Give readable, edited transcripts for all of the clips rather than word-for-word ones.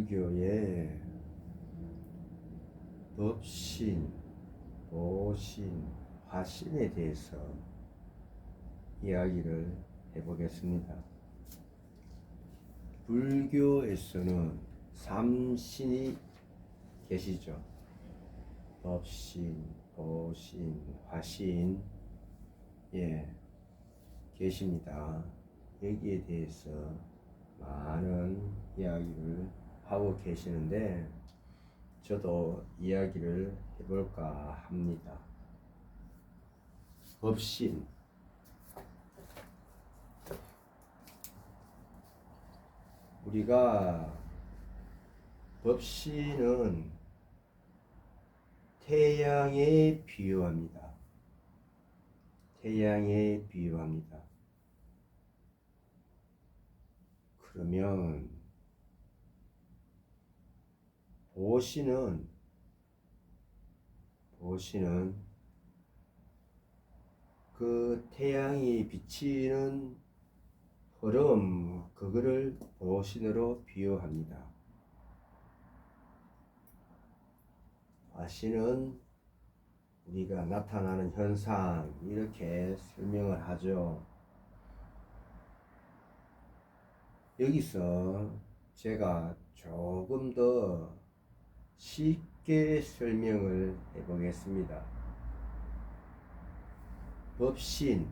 불교의 법신, 보신, 화신에 대해서 이야기를 해보겠습니다. 불교에서는 삼신이 계시죠. 법신, 보신, 화신, 계십니다. 여기에 대해서 많은 이야기를 하고 계시는데 저도 이야기를 해볼까 합니다. 법신, 우리가 법신은 태양에 비유합니다. 태양에 비유합니다. 그러면 보신은 그 태양이 비치는 흐름, 그거를 보신으로 비유합니다. 화신은 우리가 나타나는 현상, 이렇게 설명을 하죠. 여기서 제가 조금 더 쉽게 설명을 해보겠습니다. 법신,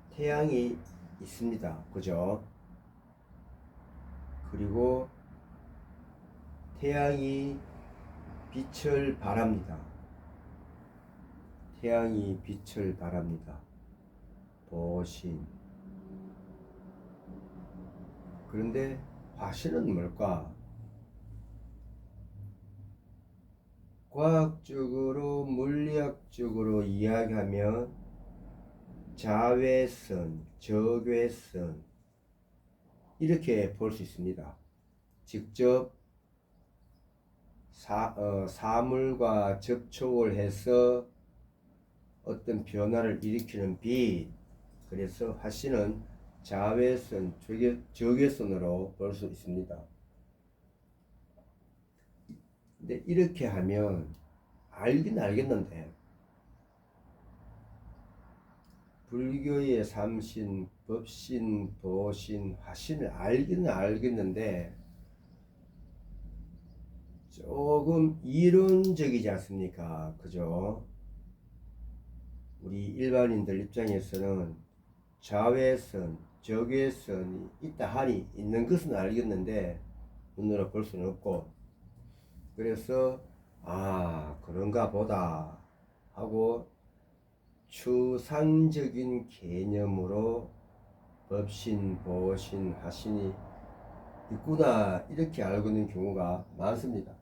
태양이 있습니다. 그죠? 그리고 태양이 빛을 발합니다. 태양이 빛을 발합니다. 보신. 그런데 화신은 뭘까? 과학적으로, 물리학적으로 이야기하면 자외선, 적외선, 이렇게 볼 수 있습니다. 직접 사물과 접촉을 해서 어떤 변화를 일으키는 빛, 그래서 화신은 자외선, 적외선으로 볼 수 있습니다. 근데 이렇게 하면 알긴 알겠는데 불교의 삼신, 법신, 보신, 화신을 알기는 알겠는데 조금 이론적이지 않습니까? 그죠? 우리 일반인들 입장에서는 자외선, 적외선이 있다 하니 있는 것은 알겠는데 눈으로 볼 수는 없고, 그래서 그런가 보다 하고 추상적인 개념으로 법신, 보신, 화신이 있구나, 이렇게 알고 있는 경우가 많습니다.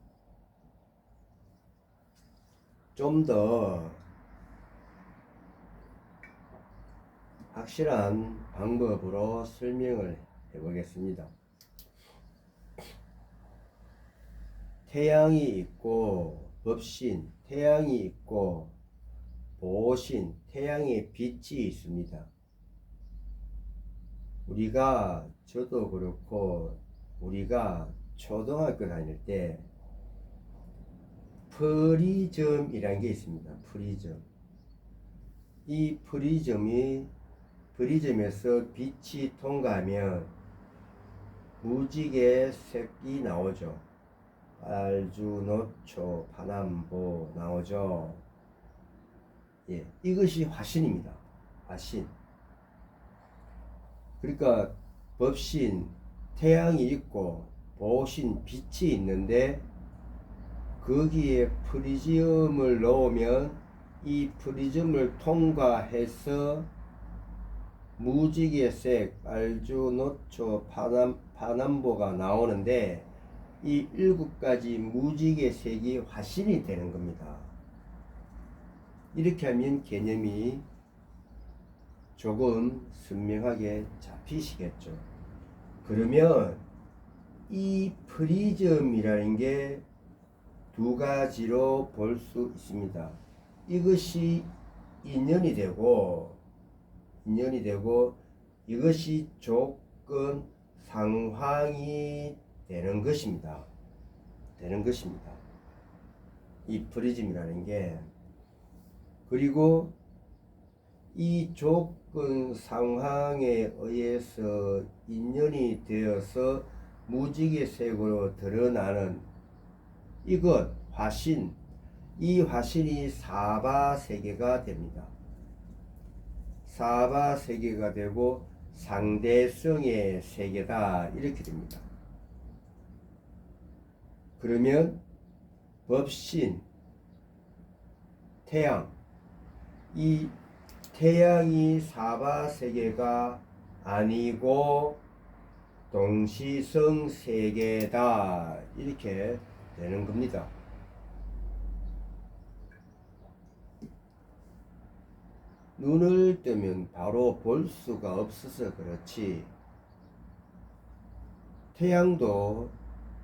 좀 더 확실한 방법으로 설명을 해보겠습니다. 태양이 있고 법신, 태양이 있고 보신, 태양의 빛이 있습니다. 저도 그렇고 우리가 초등학교 다닐 때 프리즘이라는 게 있습니다. 프리즘. 이 프리즘에서 빛이 통과하면 무지개 색이 나오죠. 빨주, 노초, 파남보 나오죠. 이것이 화신입니다. 화신. 그러니까 법신, 태양이 있고 보신, 빛이 있는데 거기에 프리즘을 넣으면 이 프리즘을 통과해서 무지개색, 빨주, 노초, 파남보가 나오는데 이 7가지 무지개색이 화신이 되는 겁니다. 이렇게 하면 개념이 조금 선명하게 잡히시겠죠. 그러면 이 프리즘이라는 게 2가지로 볼 수 있습니다. 이것이 인연이 되고 이것이 조건, 상황이 되는 것입니다. 이 프리즘이라는 게. 그리고 이 조건 상황에 의해서 인연이 되어서 무지개색으로 드러나는 이것 화신, 이 화신이 사바세계가 됩니다. 사바세계가 되고 상대성의 세계다 이렇게 됩니다. 그러면 법신, 태양, 이 태양이 사바세계가 아니고 동시성 세계다 이렇게 되는 겁니다. 눈을 뜨면 바로 볼 수가 없어서 그렇지 태양도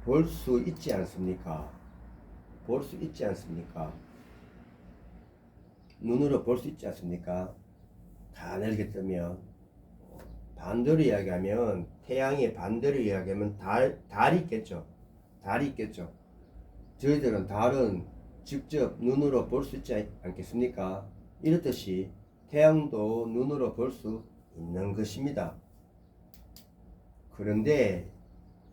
볼 수 있지 않습니까? 볼 수 있지 않습니까? 눈으로 볼 수 있지 않습니까? 가늘게 뜨면. 반대로 이야기하면 태양의 반대로 이야기하면 달이 있겠죠. 달이 있겠죠. 저희들은 달은 직접 눈으로 볼 수 있지 않겠습니까? 이렇듯이 태양도 눈으로 볼 수 있는 것입니다. 그런데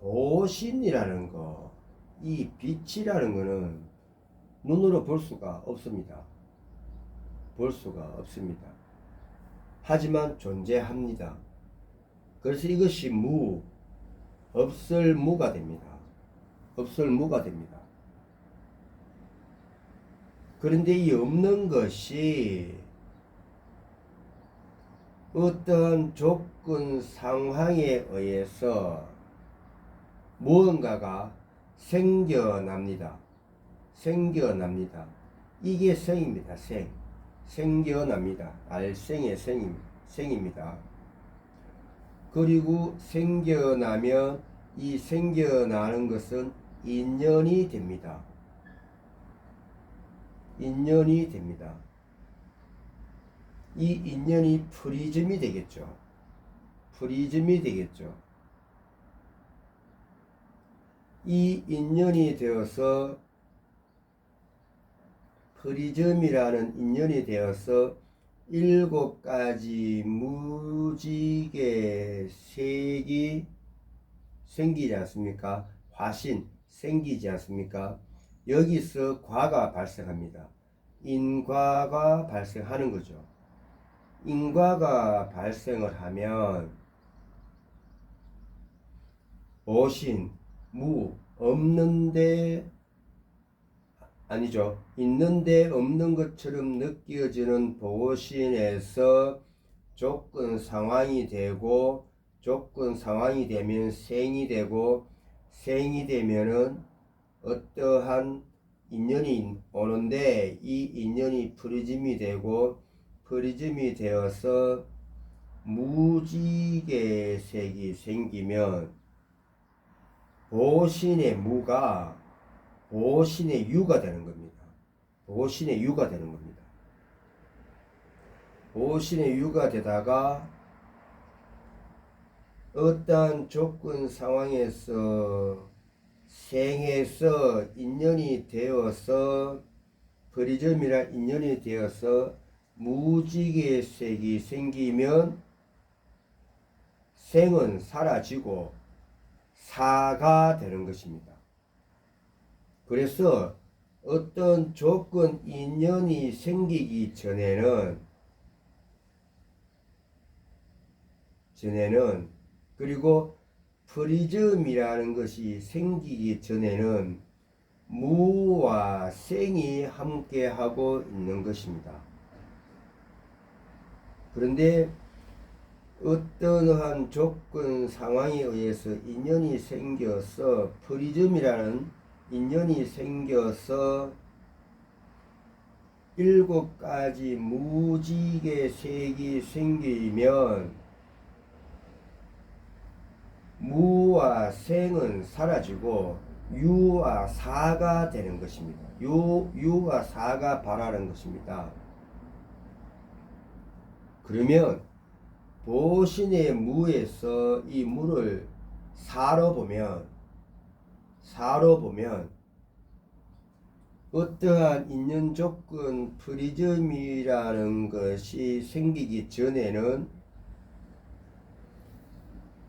보신이라는 거, 이 빛이라는 거는 눈으로 볼 수가 없습니다. 볼 수가 없습니다. 하지만 존재합니다. 그래서 이것이 없을 무가 됩니다. 없을 무가 됩니다. 그런데 이 없는 것이 어떤 조건 상황에 의해서 무언가가 생겨납니다. 이게 생입니다. 생겨납니다. 알생의 생입니다. 그리고 생겨나면 이 생겨나는 것은 인연이 됩니다. 이 인연이 프리즘이 되겠죠. 이 인연이 되어서 프리즘이라는 인연이 되어서 7가지 무지개 색이 생기지 않습니까? 화신 생기지 않습니까? 여기서 과가 발생합니다. 인과가 발생하는 거죠. 인과가 발생을 하면 보신, 없는데 아니죠. 있는데 없는 것처럼 느껴지는 보신에서 조건 상황이 되고 조건 상황이 되면 생이 되고 생이 되면은 어떠한 인연이 오는데 이 인연이 프리즘이 되고 프리즘이 되어서 무지개색이 생기면 보신의 무가 보신의 유가 되는 겁니다. 보신의 유가 되다가 어떠한 조건 상황에서 생해서 인연이 되어서 프리즘이라 인연이 되어서 무지개색이 생기면 생은 사라지고 사가 되는 것입니다. 그래서 어떤 조건 인연이 생기기 전에는 그리고 프리즘이라는 것이 생기기 전에는 무와 생이 함께 하고 있는 것입니다. 그런데 어떠한 조건 상황에 의해서 인연이 생겨서 프리즘이라는 인연이 생겨서 7가지 무지개색이 생기면 무와 생은 사라지고 유와 사가 되는 것입니다. 유와 사가 발하는 것입니다. 그러면 보신의 무에서 이 무를 사로 보면 어떠한 인연 조건 프리즘이라는 것이 생기기 전에는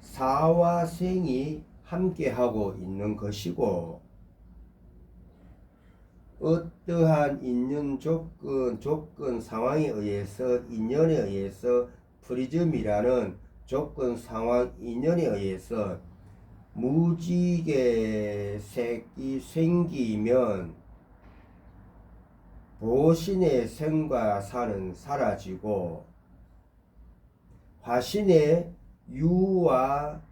사와 생이 함께하고 있는 것이고, 어떠한 인연 조건 상황에 의해서, 인연에 의해서 프리즘이라는 조건 상황 인연에 의해서 무지개 색이 생기면 보신의 생과 사는 사라지고 화신의 유와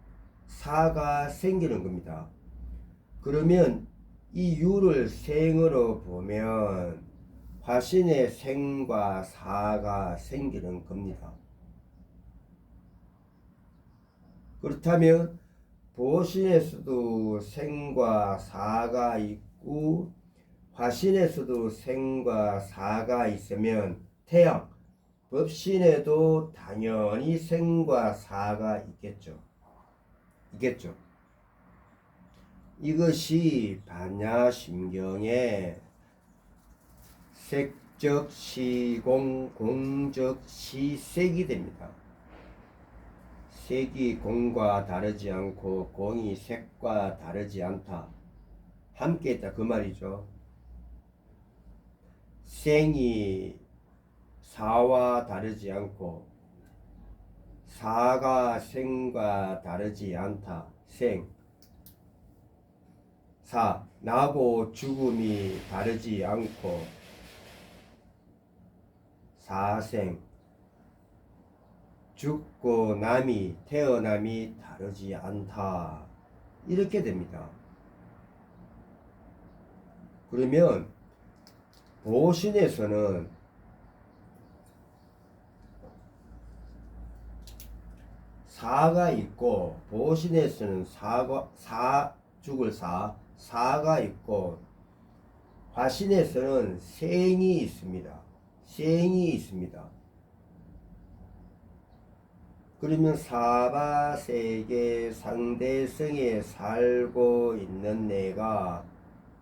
사가 생기는 겁니다. 그러면 이 유를 생으로 보면 화신의 생과 사가 생기는 겁니다. 그렇다면 보신에서도 생과 사가 있고 화신에서도 생과 사가 있으면 태양, 법신에도 당연히 생과 사가 있겠죠. 이것이 반야심경의 색적 시공, 공적 시색이 됩니다. 색이 공과 다르지 않고 공이 색과 다르지 않다. 함께 있다 그 말이죠. 생이 사와 다르지 않고 사가 생과 다르지 않다. 생. 사. 나고 죽음이 다르지 않고 사생. 죽고 남이 태어남이 다르지 않다. 이렇게 됩니다. 그러면 보신에서는 사가 있고, 보신에서는 죽을 사가 있고, 화신에서는 생이 있습니다. 그러면 사바세계 상대성에 살고 있는 내가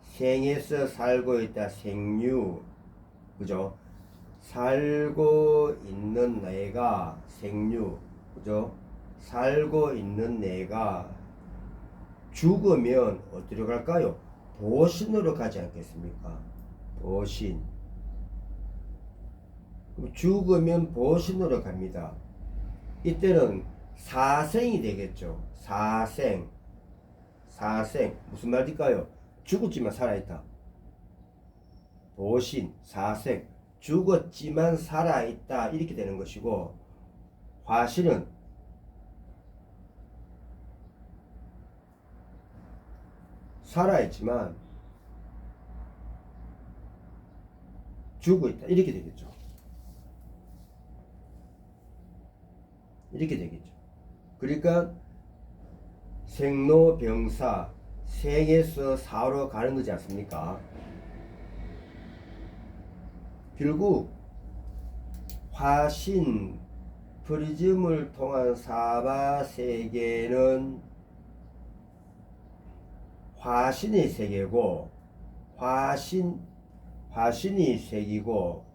생에서 살고 있다. 생류, 그죠? 살고 있는 내가 생류, 그죠? 살고 있는 내가 죽으면 어디로 갈까요? 보신으로 가지 않겠습니까? 보신. 죽으면 보신으로 갑니다. 이때는 사생이 되겠죠. 사생. 무슨 말일까요? 죽었지만 살아있다. 보신, 사생. 죽었지만 살아있다. 이렇게 되는 것이고, 화신은 살아있지만 죽어있다. 이렇게 되겠죠. 그러니까 생로병사, 생에서 사로 가는 거지 않습니까? 결국 화신 프리즘을 통한 사바세계는 화신의 세계고, 화신이 세계고,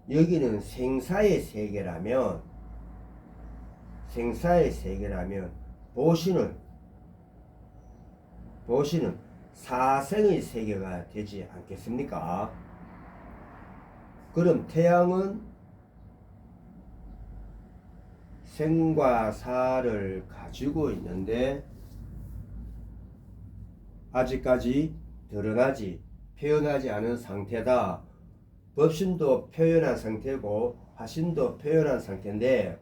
여기는 생사의 세계라면 보신은 사생의 세계가 되지 않겠습니까? 그럼 태양은 생과 사를 가지고 있는데 아직까지 표현하지 않은 상태다. 법신도 표현한 상태고 화신도 표현한 상태인데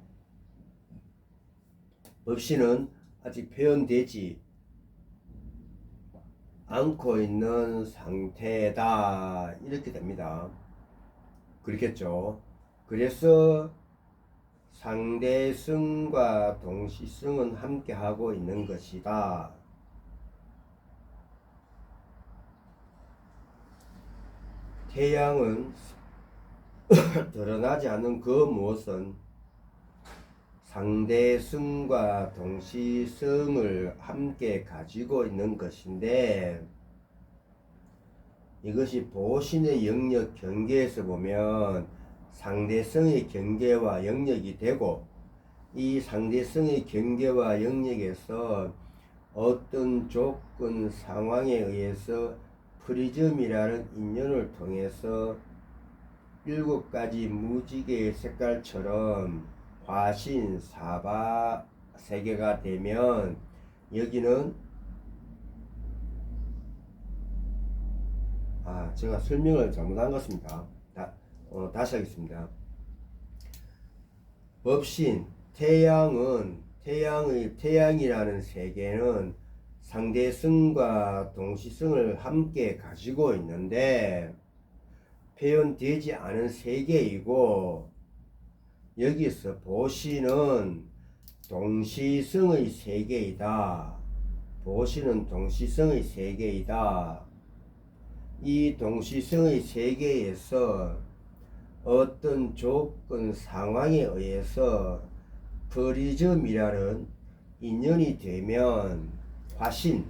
법신은 아직 표현되지 않고 있는 상태다. 이렇게 됩니다. 그렇겠죠. 그래서 상대성과 동시성은 함께 하고 있는 것이다. 태양은 드러나지 않는 그 무엇은 상대성과 동시성을 함께 가지고 있는 것인데, 이것이 보신의 영역 경계에서 보면 상대성의 경계와 영역이 되고, 이 상대성의 경계와 영역에서 어떤 조건 상황에 의해서 프리즘이라는 인연을 통해서 7가지 무지개의 색깔처럼 화신, 사바 세계가 되면, 여기는 제가 설명을 잘못한 것 같습니다. 다시 하겠습니다. 법신, 태양이라는 세계는 상대성과 동시성을 함께 가지고 있는데 표현되지 않은 세계이고, 여기서 보시는 동시성의 세계이다. 보시는 동시성의 세계이다. 이 동시성의 세계에서 어떤 조건 상황에 의해서 프리즘이라는 인연이 되면 화신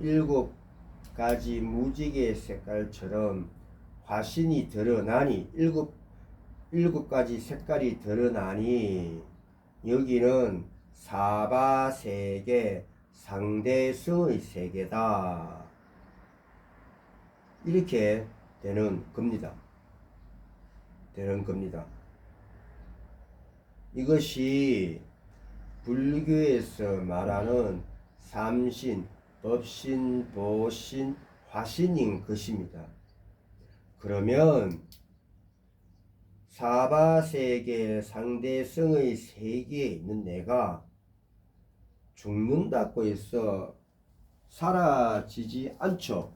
7가지 무지개 색깔처럼 화신이 드러나니, 7가지 색깔이 드러나니, 여기는 사바 세계, 상대성의 세계다. 이렇게 되는 겁니다. 이것이 불교에서 말하는 삼신, 법신, 보신, 화신인 것입니다. 그러면 사바세계 상대성의 세계에 있는 내가 죽는다고 해서 사라지지 않죠.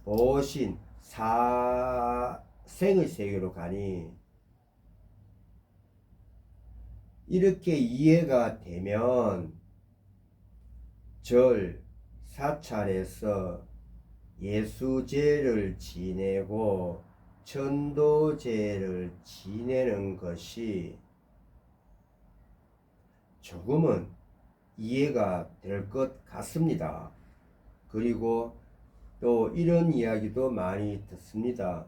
보신, 사생의 세계로 가니, 이렇게 이해가 되면 절 사찰에서 예수제를 지내고 천도제를 지내는 것이 조금은 이해가 될 것 같습니다. 그리고 또 이런 이야기도 많이 듣습니다.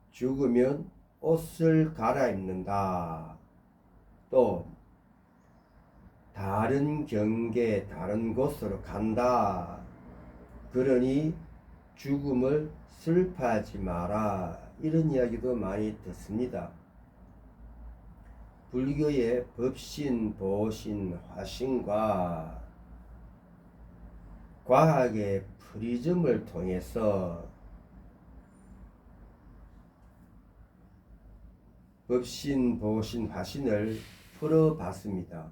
죽으면 옷을 갈아입는다. 또 다른 경계, 다른 곳으로 간다. 그러니 죽음을 슬퍼하지 마라. 이런 이야기도 많이 듣습니다. 불교의 법신, 보신, 화신과 과학의 프리즘을 통해서 법신, 보신, 화신을 풀어봤습니다.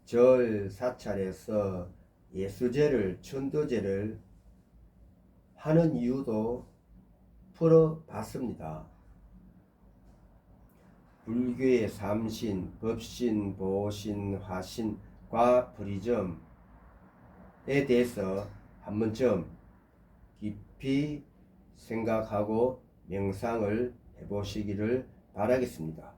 절 사찰에서 예수제를, 천도제를 하는 이유도 풀어봤습니다. 불교의 삼신, 법신, 보신, 화신과 프리즘에 대해서 한 번쯤 깊이 생각하고 명상을 해보시기를 바라겠습니다.